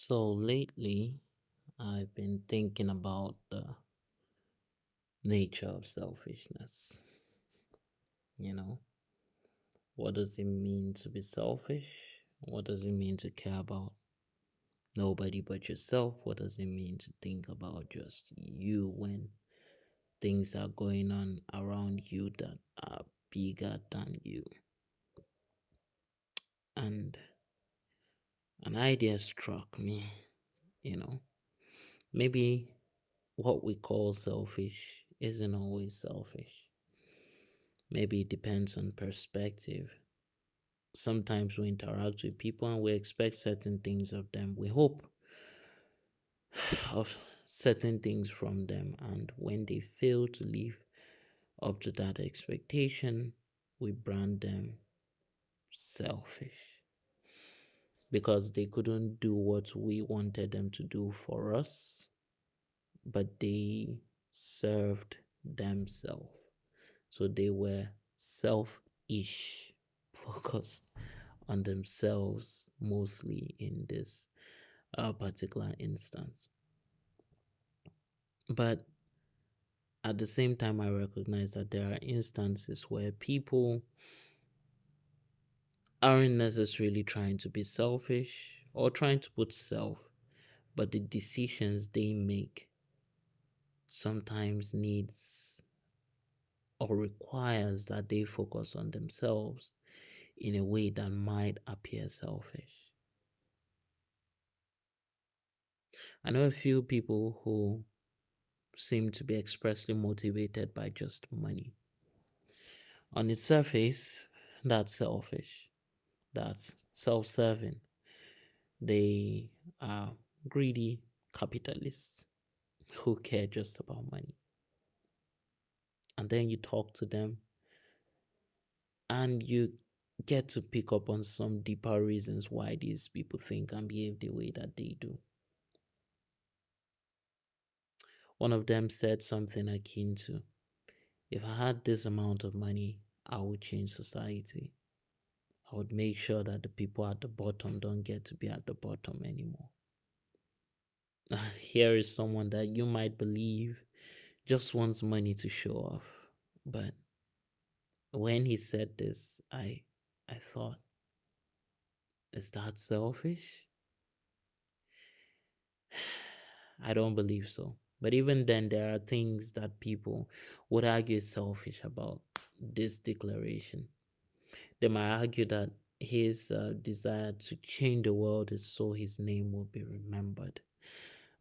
So lately, I've been thinking about the nature of selfishness. You know, what does it mean to be selfish? What does it mean to care about nobody but yourself? What does it mean to think about just you when things are going on around you that are bigger than you? And an idea struck me, you know, maybe what we call selfish isn't always selfish. Maybe it depends on perspective. Sometimes we interact with people and we expect certain things of them. We hope of certain things from them. And when they fail to live up to that expectation, we brand them selfish because they couldn't do what we wanted them to do for us, but they served themselves. So they were selfish, focused on themselves mostly in this particular instance. But at the same time, I recognize that there are instances where people aren't necessarily trying to be selfish or trying to put self, but the decisions they make sometimes needs or requires that they focus on themselves in a way that might appear selfish. I know a few people who seem to be expressly motivated by just money. On its surface, that's selfish, that's self serving. They are greedy capitalists who care just about money. And then you talk to them and you get to pick up on some deeper reasons why these people think and behave the way that they do. One of them said something akin to, if I had this amount of money, I would change society. I would make sure that the people at the bottom don't get to be at the bottom anymore. Here is someone that you might believe just wants money to show off. But when he said this, I thought, is that selfish? I don't believe so. But even then, there are things that people would argue is selfish about this declaration. They might argue that his desire to change the world is so his name will be remembered.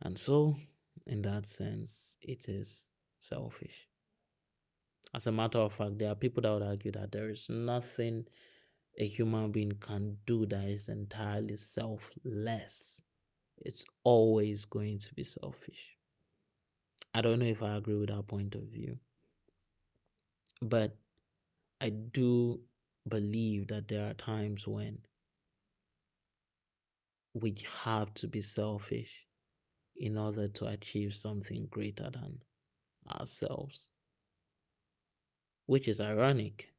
And so, in that sense, it is selfish. As a matter of fact, there are people that would argue that there is nothing a human being can do that is entirely selfless. It's always going to be selfish. I don't know if I agree with that point of view, but I do believe that there are times when we have to be selfish in order to achieve something greater than ourselves, which is ironic.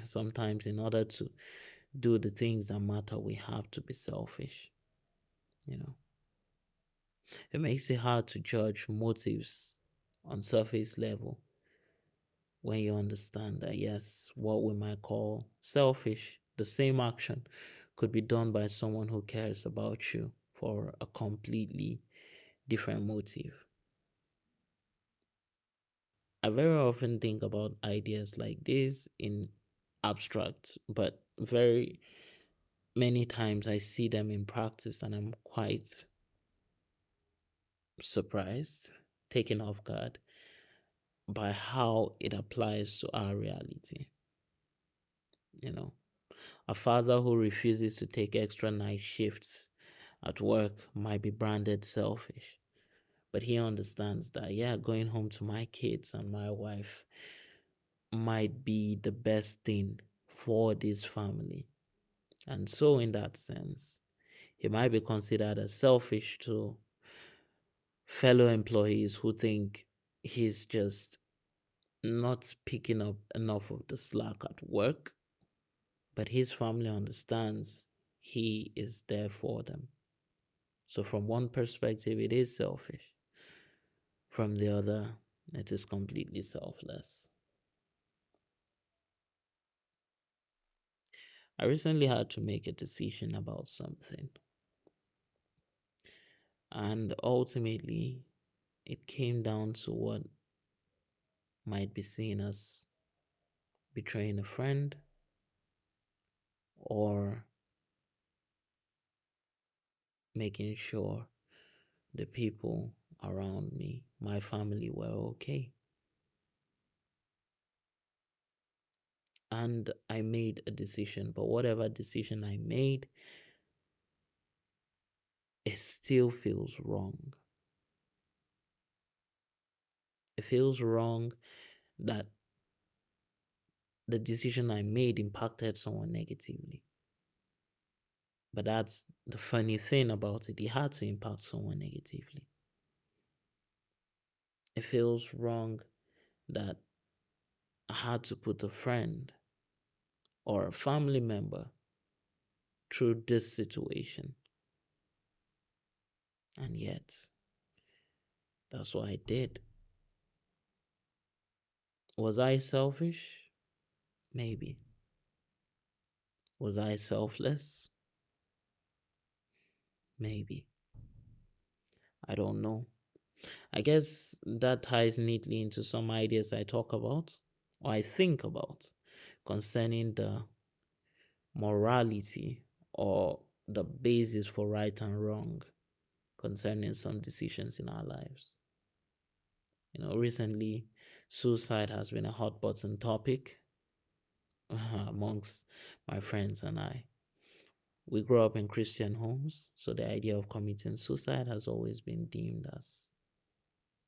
Sometimes, in order to do the things that matter, we have to be selfish. You know, it makes it hard to judge motives on surface level when you understand that, yes, what we might call selfish, the same action could be done by someone who cares about you for a completely different motive. I very often think about ideas like this in abstract, but very many times I see them in practice and I'm quite surprised, taken off guard by how it applies to our reality. You know, a father who refuses to take extra night shifts at work might be branded selfish, but he understands that, yeah, going home to my kids and my wife might be the best thing for this family. And so, in that sense, he might be considered as selfish to fellow employees who think he's just not picking up enough of the slack at work, but his family understands he is there for them. So, from one perspective, it is selfish. From the other, it is completely selfless. I recently had to make a decision about something, and ultimately, it came down to what might be seen as betraying a friend or making sure the people around me, my family, were okay. And I made a decision, but whatever decision I made, it still feels wrong. It feels wrong that the decision I made impacted someone negatively. But that's the funny thing about it. It had to impact someone negatively. It feels wrong that I had to put a friend or a family member through this situation. And yet, that's what I did. Was I selfish? Maybe. Was I selfless? Maybe. I don't know. I guess that ties neatly into some ideas I talk about or I think about concerning the morality or the basis for right and wrong concerning some decisions in our lives. Recently, suicide has been a hot button topic amongst my friends and I. We grew up in Christian homes, so the idea of committing suicide has always been deemed as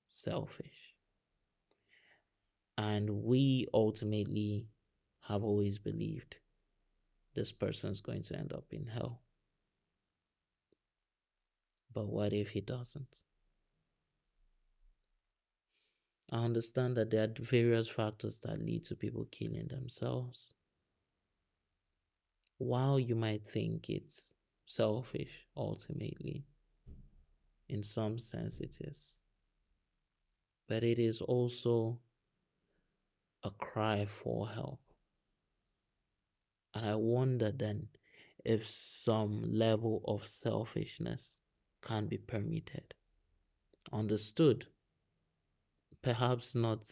selfish. And we ultimately have always believed this person's going to end up in hell. But what if he doesn't? I understand that there are various factors that lead to people killing themselves. While you might think it's selfish, ultimately, in some sense it is. But it is also a cry for help. And I wonder then if some level of selfishness can be permitted, understood, perhaps not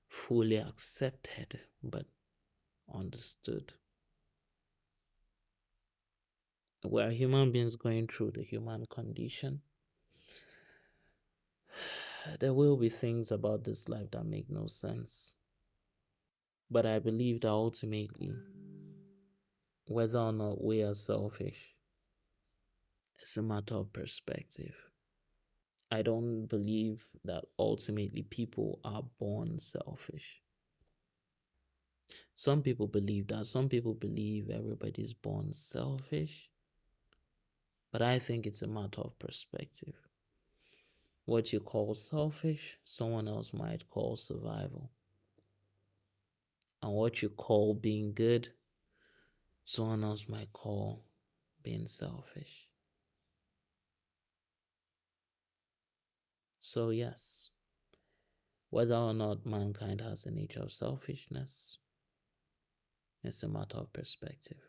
fully accepted, but understood. We're human beings going through the human condition. There will be things about this life that make no sense. But I believe that ultimately, whether or not we are selfish, it's a matter of perspective. I don't believe that ultimately people are born selfish. Some people believe that. Some people believe everybody's born selfish. But I think it's a matter of perspective. What you call selfish, someone else might call survival. And what you call being good, someone else might call being selfish. So, yes, whether or not mankind has a nature of selfishness, it's a matter of perspective.